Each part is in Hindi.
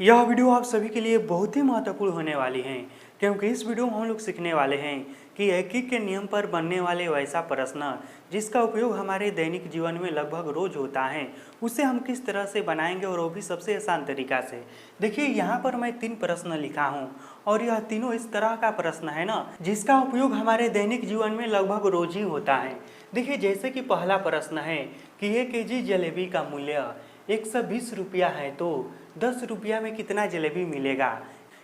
यह वीडियो आप सभी के लिए बहुत ही महत्वपूर्ण होने वाली है, क्योंकि इस वीडियो में हम लोग सीखने वाले हैं कि एकीक के नियम पर बनने वाले वैसा प्रश्न जिसका उपयोग हमारे दैनिक जीवन में लगभग रोज होता है, उसे हम किस तरह से बनाएंगे और वो भी सबसे आसान तरीका से। देखिए यहाँ पर मैं 3 प्रश्न लिखा हूँ और यह तीनों इस तरह का प्रश्न है ना जिसका उपयोग हमारे दैनिक जीवन में लगभग रोज ही होता है। देखिए जैसे कि पहला प्रश्न है कि 1 केजी जलेबी का मूल्य 120 रुपया है तो 10 रुपया में कितना जलेबी मिलेगा।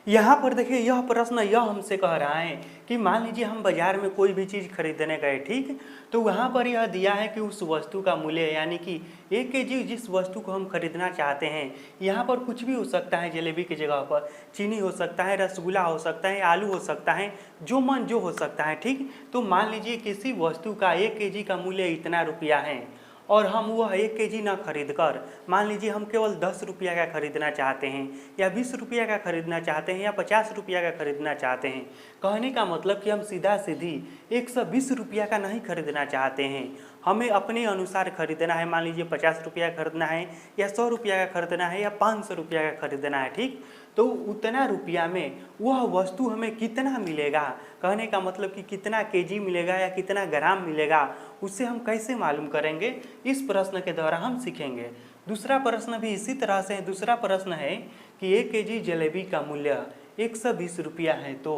यहाँ पर देखिए यह प्रश्न यह हमसे कह रहा है कि मान लीजिए हम बाजार में कोई भी चीज़ खरीदने गए, ठीक, तो वहाँ पर यह दिया है कि उस वस्तु का मूल्य यानी कि 1 केजी जिस वस्तु को हम खरीदना चाहते हैं, यहाँ पर कुछ भी हो सकता है। जलेबी की जगह पर चीनी हो सकता है, रसगुल्ला हो सकता है, आलू हो सकता है, जो मन जो हो सकता है, ठीक। तो मान लीजिए किसी वस्तु का 1 केजी का मूल्य इतना रुपया है और हम वह 1 केजी ना खरीद कर मान लीजिए हम केवल 10 रुपया का खरीदना चाहते हैं या 20 रुपया का खरीदना चाहते हैं या 50 रुपया का खरीदना चाहते हैं। कहने का मतलब कि हम सीधा सीधी 120 रुपया का नहीं खरीदना चाहते हैं, हमें अपने अनुसार खरीदना है। मान लीजिए 50 रुपया खरीदना है या 100 रुपया का खरीदना है या 500 रुपया का खरीदना है, ठीक। तो उतना रुपया में वह वस्तु हमें कितना मिलेगा, कहने का मतलब कि कितना केजी मिलेगा या कितना ग्राम मिलेगा, उससे हम कैसे मालूम करेंगे, इस प्रश्न के द्वारा हम सीखेंगे। दूसरा प्रश्न भी इसी तरह से है। दूसरा प्रश्न है कि 1 केजी जलेबी का मूल्य 120 रुपया है तो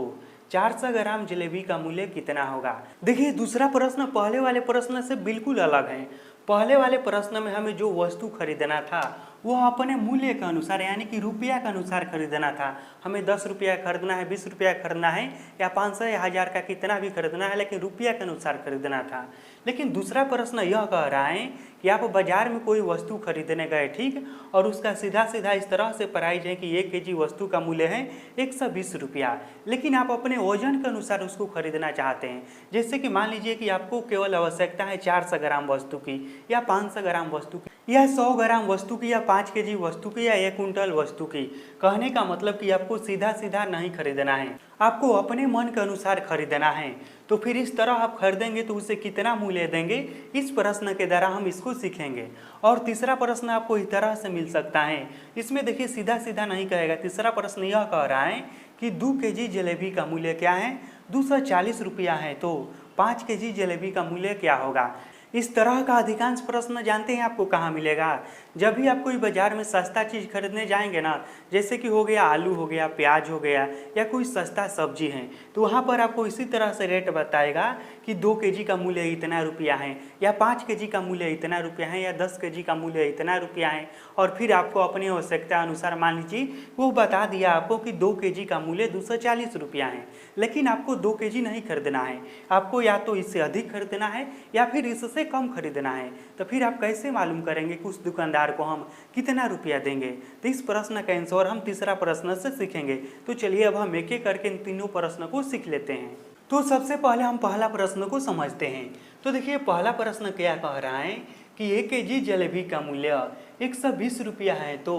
400 ग्राम जलेबी का मूल्य कितना होगा। देखिए दूसरा प्रश्न पहले वाले प्रश्न से बिल्कुल अलग है। पहले वाले प्रश्न में हमें जो वस्तु खरीदना था वह अपने मूल्य के अनुसार यानी कि रुपया के अनुसार खरीदना था। हमें 10 रुपया खरीदना है, 20 रुपया खरीदना है या 500 या 1000 का कितना भी खरीदना है, लेकिन रुपया के अनुसार खरीदना था। लेकिन दूसरा प्रश्न यह कह रहा है कि आप बाजार में कोई वस्तु खरीदने गए, ठीक, और उसका सीधा सीधा इस तरह से प्राइस है कि 1 केजी वस्तु का मूल्य है 120 रुपया, लेकिन आप अपने वजन के अनुसार उसको खरीदना चाहते हैं। जैसे कि मान लीजिए कि आपको केवल आवश्यकता है 400 ग्राम वस्तु की या 500 ग्राम वस्तु की या 100 ग्राम वस्तु की या 5 केजी वस्तु की या 1 कुंटल वस्तु की। कहने का मतलब कि आपको सीधा सीधा नहीं खरीदना है, आपको अपने मन के अनुसार खरीदना है। तो फिर इस तरह आप खरीदेंगे तो उसे कितना मूल्य देंगे, इस प्रश्न के द्वारा हम इसको सीखेंगे। और तीसरा प्रश्न आपको इस तरह से मिल सकता है। इसमें देखिए सीधा सीधा नहीं कहेगा। तीसरा प्रश्न यह कह रहा है कि 2 केजी जलेबी का मूल्य क्या है, 240 रुपया है तो 5 केजी जलेबी का मूल्य क्या होगा। इस तरह का अधिकांश प्रश्न जानते हैं आपको कहाँ मिलेगा, जब भी आप कोई बाजार में सस्ता चीज़ खरीदने जाएंगे ना, जैसे कि हो गया आलू हो गया, प्याज हो गया या कोई सस्ता सब्जी है, तो वहाँ पर आपको इसी तरह से रेट बताएगा कि 2 केजी का मूल्य इतना रुपया है या 5 केजी का मूल्य इतना रुपया है या 10 केजी का मूल्य इतना रुपया है। और फिर आपको अपनी आवश्यकता अनुसार मान लीजिए वो बता दिया आपको कि 2 केजी का मूल्य 240 रुपया है, लेकिन आपको 2 केजी नहीं खरीदना है, आपको या तो इससे अधिक खरीदना है या फिर इससे कम खरीदना है। तो फिर आप कैसे मालूम करेंगे कि उस दुकानदार को हम कितना रुपया देंगे। तो इस प्रश्न का आंसर हम तीसरा प्रश्न से सीखेंगे। तो चलिए अब हम एक एक करके इन तीनों प्रश्नों को सीख लेते हैं। तो सबसे पहले हम पहला प्रश्न को समझते हैं। तो देखिए पहला प्रश्न क्या कह रहा है कि 1 केजी जलेबी का मूल्य 120 रुपया है तो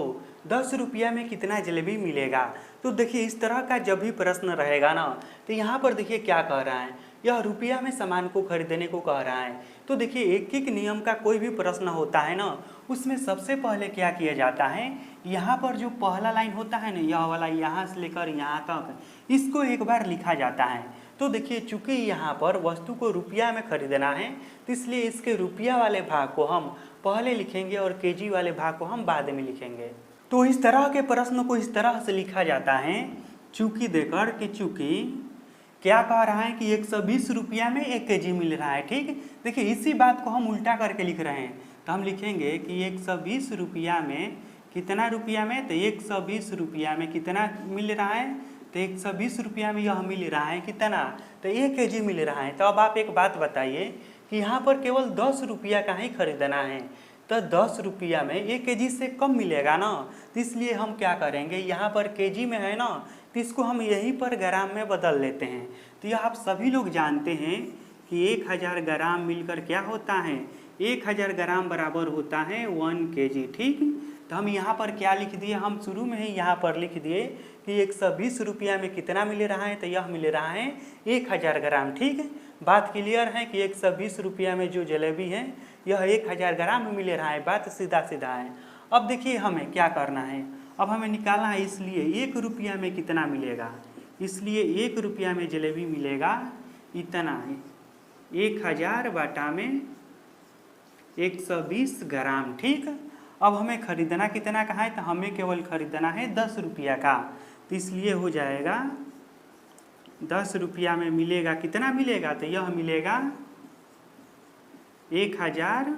10 रुपया में कितना जलेबी मिलेगा। तो देखिए इस तरह का जब भी प्रश्न रहेगा ना, तो यहाँ पर देखिए क्या कह रहा है, यह रुपया में सामान को खरीदने को कह रहा है। तो देखिए एक एक नियम का कोई भी प्रश्न होता है ना, उसमें सबसे पहले क्या किया जाता है, यहाँ पर जो पहला लाइन होता है ना, यह वाला यहाँ से लेकर यहाँ तक, इसको एक बार लिखा जाता है। तो देखिए चूंकि यहाँ पर वस्तु को रुपया में खरीदना है, तो इसलिए इसके रुपया वाले भाग को हम पहले लिखेंगे और केजी वाले भाग को हम बाद में लिखेंगे। तो इस तरह के प्रश्न को इस तरह से लिखा जाता है चूंकि देकर कि चूंकि क्या कह रहा है कि 120 रुपया में 1 केजी मिल रहा है, ठीक। देखिए इसी बात को हम उल्टा करके लिख रहे हैं। तो हम लिखेंगे कि 120 रुपया में कितना रुपया में, तो 120 रुपया में कितना मिल रहा है, तो 120 रुपया में यह मिल रहा है कितना, तो 1 केजी मिल रहा है। तो अब आप एक बात बताइए कि यहाँ पर केवल 10 रुपया का ही खरीदना है, तो 10 रुपया में 1 केजी से कम मिलेगा ना, तो इसलिए हम क्या करेंगे, यहाँ पर केजी में है ना, तो इसको हम यहीं पर ग्राम में बदल लेते हैं। तो यह आप सभी लोग जानते हैं कि 1000 ग्राम मिलकर क्या होता है, 1000 ग्राम बराबर होता है 1 केजी, ठीक। तो हम यहाँ पर क्या लिख दिए, हम शुरू में ही यहाँ पर लिख दिए कि 120 रुपया में कितना मिल रहा है, तो यह मिल रहा है 1000 ग्राम, ठीक। बात क्लियर है कि 120 रुपया में जो जलेबी है यह 1000 ग्राम में मिल रहा है, बात सीधा सीधा है। अब देखिए हमें क्या करना है, अब हमें निकालना है, इसलिए 1 रुपया में कितना मिलेगा, इसलिए 1 रुपया में जलेबी मिलेगा इतना, 1000 बाटा में 120 ग्राम। ठीक, अब हमें खरीदना कितना का है, तो हमें केवल खरीदना है 10 रुपया का, तो इसलिए हो जाएगा 10 रुपया में मिलेगा कितना मिलेगा, तो यह मिलेगा 1000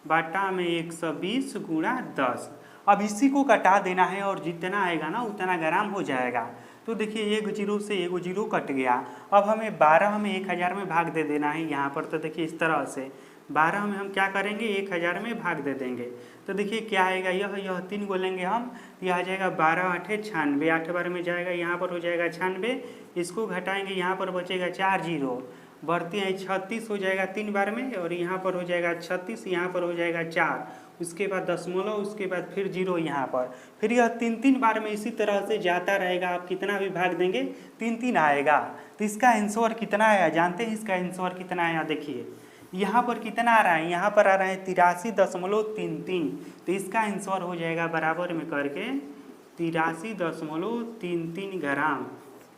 बाटा में 120 गुणा 10। अब इसी को कटा देना है और जितना आएगा ना उतना ग्राम हो जाएगा। तो देखिए 1 जीरो से 1 जीरो कट गया। अब हमें 12 में 1000 में भाग दे देना है यहाँ पर। तो देखिए इस तरह से 12 में हम क्या करेंगे, 1000 में भाग दे देंगे। तो देखिए क्या आएगा, यह 3 को लेंगे हम, यह आ जाएगा 12 8 96, 8 बार में जाएगा, यहाँ पर हो जाएगा 96, इसको घटाएंगे यहाँ पर बचेगा 4 जीरो, बढ़ते हैं 36 हो जाएगा 3 बार में, और यहाँ पर हो जाएगा 36, यहाँ पर हो जाएगा 4, उसके बाद दशमलव, उसके बाद फिर जीरो यहाँ पर, फिर यह 3 बार में इसी तरह से जाता रहेगा। आप कितना भी भाग देंगे 3 आएगा। तो इसका आंसर कितना आया जानते हैं, इसका आंसर कितना आया, देखिए यहाँ पर कितना आ रहा है, यहाँ पर आ रहा है 83.33। तो इसका आंसर हो जाएगा बराबर में करके 83.33 ग्राम।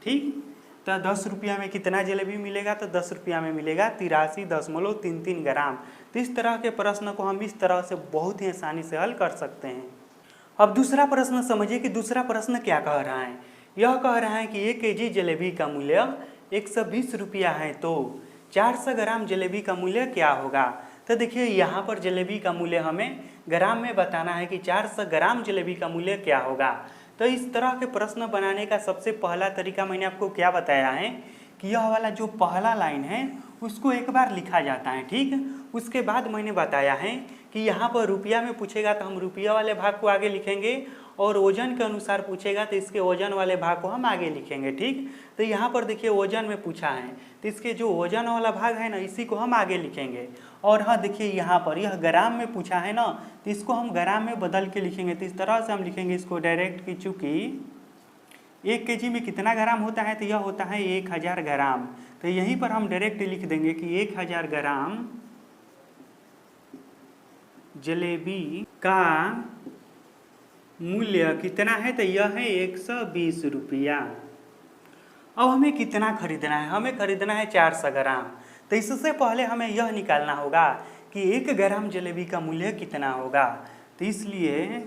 ठीक, तो 10 रुपया में कितना जलेबी मिलेगा, तो 10 रुपया में मिलेगा 83.33 ग्राम। तो इस तरह के प्रश्न को हम इस तरह से बहुत ही आसानी से हल कर सकते हैं। अब दूसरा प्रश्न समझिए कि दूसरा प्रश्न क्या कह रहा है। यह कह रहा है कि 1 केजी जलेबी का मूल्य 120 रुपया है, तो 400 ग्राम जलेबी का मूल्य क्या होगा। तो देखिए यहाँ पर जलेबी का मूल्य हमें ग्राम में बताना है कि 400 ग्राम जलेबी का मूल्य क्या होगा। तो इस तरह के प्रश्न बनाने का सबसे पहला तरीका मैंने आपको क्या बताया है कि यह वाला जो पहला लाइन है उसको एक बार लिखा जाता है। ठीक, उसके बाद मैंने बताया है कि यहाँ पर रुपया में पूछेगा तो हम रुपया वाले भाग को आगे लिखेंगे, और वजन के अनुसार पूछेगा तो इसके वजन वाले भाग को हम आगे लिखेंगे। ठीक, तो यहाँ पर देखिए वजन में पूछा है तो इसके जो वजन वाला भाग है ना इसी को हम आगे लिखेंगे। और हाँ देखिए यहाँ पर यह ग्राम में पूछा है ना, तो इसको हम ग्राम में बदल के लिखेंगे। तो इस तरह से हम लिखेंगे इसको डायरेक्ट कि चूँकि 1 केजी में कितना ग्राम होता है, तो यह होता है 1000 ग्राम। तो यहीं पर हम डायरेक्ट लिख देंगे कि 1000 ग्राम जलेबी का मूल्य कितना है, तो यह है 120 रुपया। अब हमें कितना खरीदना है, हमें खरीदना है 400 ग्राम। तो इससे पहले हमें यह निकालना होगा कि 1 ग्राम जलेबी का मूल्य कितना होगा। तो इसलिए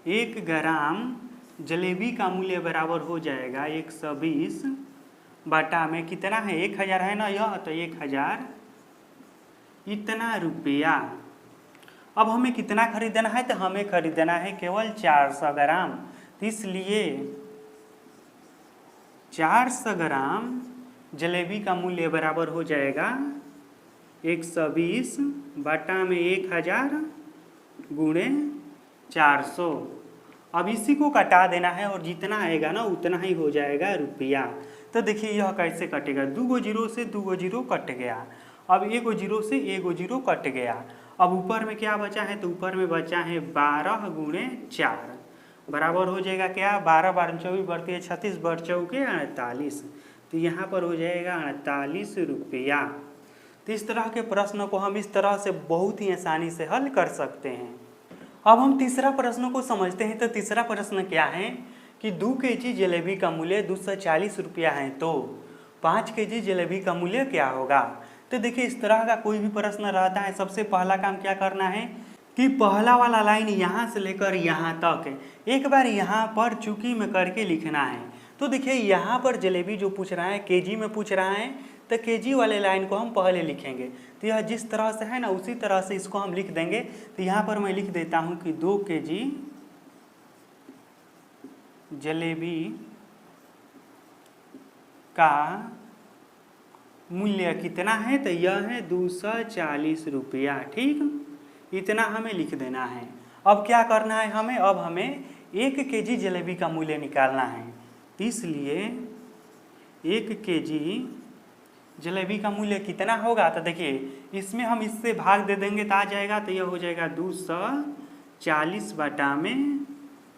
1 ग्राम जलेबी का मूल्य बराबर हो जाएगा 120 बाटा में कितना है, 1000 है ना यह, तो 1000 इतना रुपया। अब हमें कितना खरीदना है, तो हमें खरीदना है केवल 400 ग्राम। तो इसलिए 400 ग्राम जलेबी का मूल्य बराबर हो जाएगा 120 बाटा में 1000 गुणे 400। अब इसी को कटा देना है और जितना आएगा ना उतना ही हो जाएगा रुपया। तो देखिए यह कैसे कटेगा, 2 जीरो से 2 जीरो कट गया। अब 1 जीरो से 1 जीरो कट गया। अब ऊपर में क्या बचा है, तो ऊपर में बचा है 12 गुणे 4 बराबर हो जाएगा क्या, 12 बार 24 बढ़ती है 36 बढ़ चौके 48। तो यहाँ पर हो जाएगा 48 रुपया। तो इस तरह के प्रश्न को हम इस तरह से बहुत ही आसानी से हल कर सकते हैं। अब हम तीसरा प्रश्न को समझते हैं। तो तीसरा प्रश्न क्या है कि 2 केजी जलेबी का मूल्य 240 रुपया है, तो 5 केजी जलेबी का मूल्य क्या होगा। तो देखिए इस तरह का कोई भी प्रश्न रहता है, सबसे पहला काम क्या करना है कि पहला वाला लाइन यहाँ से लेकर यहाँ तक एक बार यहाँ पर चुकी में करके लिखना है। तो देखिए यहाँ पर जलेबी जो पूछ रहा है केजी में पूछ रहा है, तो केजी वाले लाइन को हम पहले लिखेंगे। तो यह जिस तरह से है ना उसी तरह से इसको हम लिख देंगे। तो यहाँ पर मैं लिख देता हूँ कि 2 केजी जलेबी का मूल्य कितना है, तो यह है 240 रुपया। ठीक, इतना हमें लिख देना है। अब क्या करना है हमें, अब हमें 1 केजी जलेबी का मूल्य निकालना है। इसलिए 1 केजी जलेबी का मूल्य कितना होगा, तो देखिए इसमें हम इससे भाग दे देंगे तो आ जाएगा। तो यह हो जाएगा 240 बटा में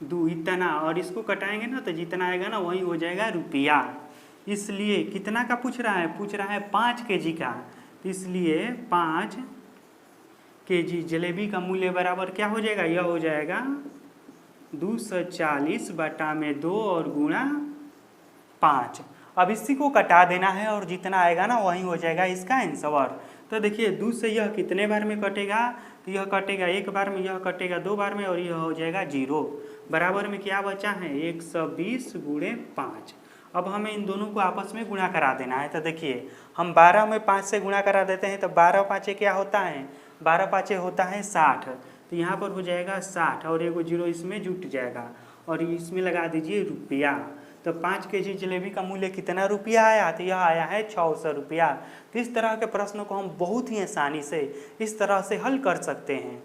2 इतना, और इसको कटाएंगे ना तो जितना आएगा ना वही हो जाएगा रुपया। इसलिए कितना का पूछ रहा है, पूछ रहा है 5 केजी का। तो इसलिए 5 केजी जलेबी का मूल्य बराबर क्या हो जाएगा, यह हो जाएगा 240 बटा में 2 और गुणा 5। अब इसी को कटा देना है और जितना आएगा ना वही हो जाएगा इसका आंसर। तो देखिए 2 से यह कितने बार में कटेगा, तो यह कटेगा 1 बार में, यह कटेगा 2 बार में और यह हो जाएगा 0। बराबर में क्या बचा है 120 गुणे 5। अब हमें इन दोनों को आपस में गुणा करा देना है। तो देखिए हम 12 में 5 से गुणा करा देते हैं, तो 12 पाँचे क्या होता है, 12 पाँचे होता है 60। तो यहाँ पर हो जाएगा 60 और एगो 0 इसमें जुट जाएगा और इसमें लगा दीजिए रुपया। तो 5 केजी जलेबी का मूल्य कितना रुपया आया, तो यह आया है 600 रुपया। तो इस तरह के प्रश्नों को हम बहुत ही आसानी से इस तरह से हल कर सकते हैं।